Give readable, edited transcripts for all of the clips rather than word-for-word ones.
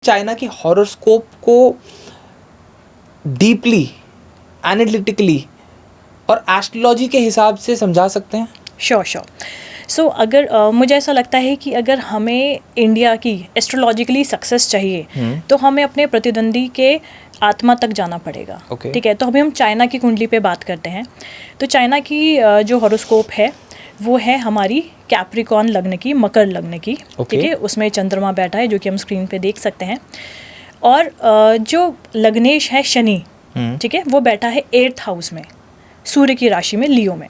China की horoscope को deeply analytically और एस्ट्रोलॉजी के हिसाब से समझा सकते हैं? श्योर सो अगर मुझे ऐसा लगता है कि अगर हमें इंडिया की एस्ट्रोलॉजिकली सक्सेस चाहिए तो हमें अपने प्रतिद्वंदी के आत्मा तक जाना पड़ेगा। ठीक है, तो अभी हम चाइना की कुंडली पे बात करते हैं। तो चाइना की जो हॉरोस्कोप है वो है हमारी कैप्रिकॉर्न लग्न की, मकर लग्न की। ठीक है, उसमें चंद्रमा बैठा है जो कि हम स्क्रीन पे देख सकते हैं। और जो लग्नेश है शनि, ठीक है, वो बैठा है 8th हाउस में, सूर्य की राशि में, लियो में।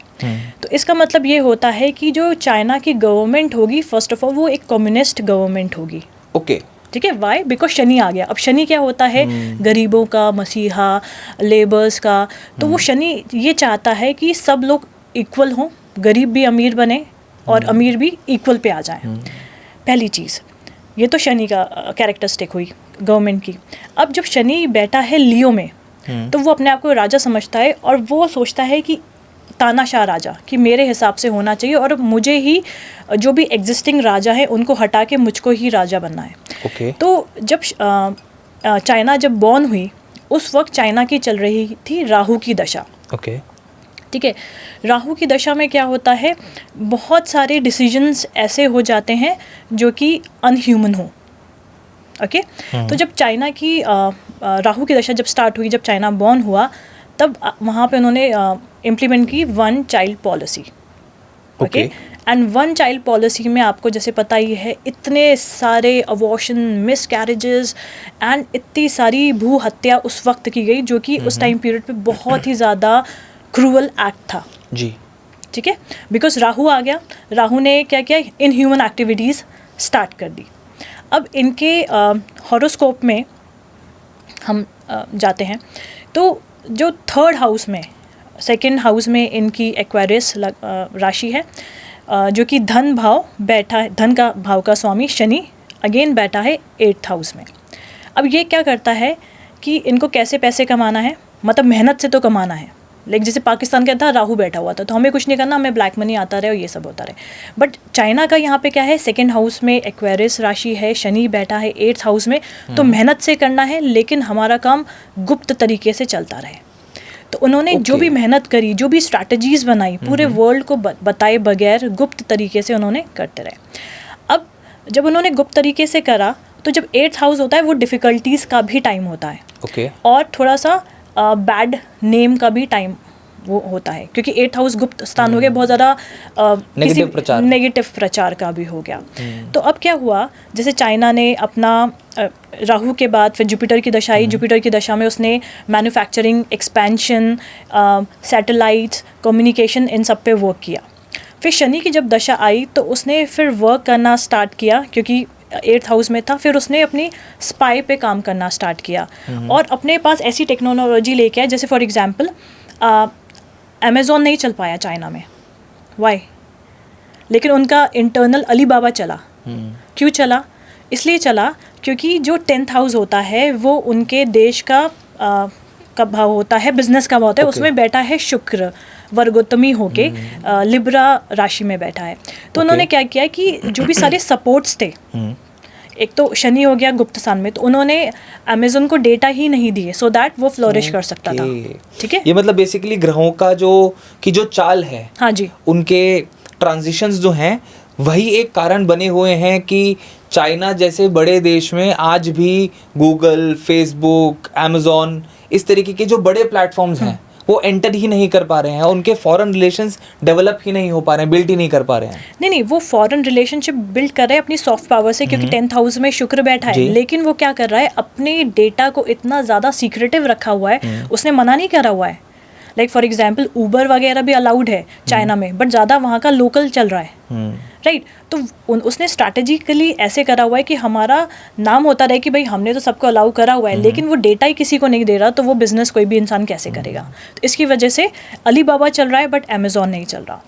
तो इसका मतलब ये होता है कि जो चाइना की गवर्नमेंट होगी, फर्स्ट ऑफ ऑल वो एक कम्युनिस्ट गवर्नमेंट होगी। ओके, ठीक है, वाई? बिकॉज शनि आ गया। अब शनि क्या होता है? गरीबों का मसीहा, लेबर्स का। तो वो शनि ये चाहता है कि सब लोग इक्वल हों, गरीब भी अमीर बने और अमीर भी इक्वल पे आ जाए। पहली चीज़ ये तो शनि का कैरेक्टरिस्टिक हुई गवर्नमेंट की। अब जब शनि बैठा है लियो में तो वो अपने आप को राजा समझता है और वो सोचता है कि तानाशाह राजा, कि मेरे हिसाब से होना चाहिए और मुझे ही जो भी एग्जिस्टिंग राजा है उनको हटा के मुझको ही राजा बनना है। ओके। तो जब चाइना जब बॉर्न हुई उस वक्त चाइना की चल रही थी राहु की दशा। ओके। ठीक है, राहु की दशा में क्या होता है, बहुत सारे डिसीजंस ऐसे हो जाते हैं जो कि अनह्यूमन हो। ओके, तो जब चाइना की राहु की दशा जब स्टार्ट हुई, जब चाइना बॉर्न हुआ, तब वहाँ पे उन्होंने इम्प्लीमेंट की 1 child policy. Okay, and 1 child policy में आपको जैसे पता ही है इतने सारे अबॉर्शन, मिस कैरेजेस एंड इतनी सारी भू हत्या उस वक्त की गई जो कि उस टाइम पीरियड पे बहुत ही ज़्यादा क्रूअल एक्ट था जी। ठीक है, बिकॉज राहु आ गया, राहु ने क्या किया, इनह्यूमन एक्टिविटीज़ स्टार्ट कर दी। अब इनके हॉरोस्कोप में हम जाते हैं तो जो 3rd हाउस में, 2nd हाउस में इनकी एक्वेरियस राशि है, जो कि धन भाव बैठा है, धन का भाव का स्वामी शनि अगेन बैठा है 8th हाउस में। अब ये क्या करता है कि इनको कैसे पैसे कमाना है, मतलब मेहनत से तो कमाना है। लाइक जैसे पाकिस्तान का था, राहु बैठा हुआ था तो हमें कुछ नहीं करना, हमें ब्लैक मनी आता रहे और ये सब होता रहे। बट चाइना का यहाँ पे क्या है, 2nd हाउस में एक्वेरियस राशि है, शनि बैठा है 8th हाउस में, तो मेहनत से करना है लेकिन हमारा काम गुप्त तरीके से चलता रहे। तो उन्होंने जो भी मेहनत करी, जो भी स्ट्रैटेजीज बनाई, पूरे वर्ल्ड को बताए बगैर गुप्त तरीके से उन्होंने करते रहे। अब जब उन्होंने गुप्त तरीके से करा तो जब 8th हाउस होता है वो डिफ़िकल्टीज़ का भी टाइम होता है और थोड़ा सा बैड नेम का भी टाइम वो होता है, क्योंकि 8th हाउस गुप्त स्थान हो गया, बहुत ज़्यादा नेगेटिव प्रचार का भी हो गया। तो अब क्या हुआ, जैसे चाइना ने अपना राहु के बाद फिर जुपिटर की दशा आई, जुपिटर की दशा में उसने मैन्युफैक्चरिंग, एक्सपेंशन, सैटेलाइट्स, कम्युनिकेशन, इन सब पे वर्क किया। फिर शनि की जब दशा आई तो उसने फिर वर्क करना स्टार्ट किया, क्योंकि 8th हाउस में था, फिर उसने अपनी स्पाई पे काम करना स्टार्ट किया और अपने पास ऐसी टेक्नोलॉजी लेके आया, जैसे फॉर एग्जांपल अमेज़ॉन नहीं चल पाया चाइना में, वाई, लेकिन उनका इंटरनल अलीबाबा चला। क्यों चला? इसलिए चला क्योंकि जो 10th हाउस होता है वो उनके देश का भाव होता है, बिजनेस का भाव होता है। उसमें बैठा है शुक्र, वर्गोत्तमी होके लिब्रा राशि में बैठा है। तो उन्होंने क्या किया कि जो भी सारे सपोर्ट्स थे, एक तो शनि हो गया गुप्त स्थान में, तो उन्होंने अमेज़न को डेटा ही नहीं दिए सो दैट वो फ्लोरिश कर सकता था। ठीक है, ये मतलब बेसिकली ग्रहों का जो चाल है, हाँ जी, उनके ट्रांजिशंस जो हैं वही एक कारण बने हुए हैं कि चाइना जैसे बड़े देश में आज भी गूगल, फेसबुक, अमेज़ॉन, इस तरीके के जो बड़े प्लेटफॉर्म्स हैं वो एंटर ही नहीं कर पा रहे हैं, उनके फॉरेन रिलेशंस डेवलप ही नहीं हो पा रहे हैं, बिल्ड ही नहीं कर पा रहे हैं। नहीं, वो फॉरेन रिलेशनशिप बिल्ड कर रहे हैं अपनी सॉफ्ट पावर से, क्योंकि 10th हाउस में शुक्र बैठा है, लेकिन वो क्या कर रहा है, अपने डेटा को इतना ज़्यादा सीक्रेटिव रखा हुआ है, उसने मना नहीं करा हुआ है। लाइक फॉर एग्जाम्पल ऊबर वगैरह भी अलाउड है चाइना में, बट ज़्यादा वहाँ का लोकल चल रहा है, राइट। तो उसने स्ट्रैटेजिकली ऐसे करा हुआ है कि हमारा नाम होता रहे कि भाई हमने तो सबको अलाउ करा हुआ है, लेकिन वो डेटा ही किसी को नहीं दे रहा, तो वो बिजनेस कोई भी इंसान कैसे करेगा। तो इसकी वजह से अलीबाबा चल रहा है बट अमेज़ॉन नहीं चल रहा।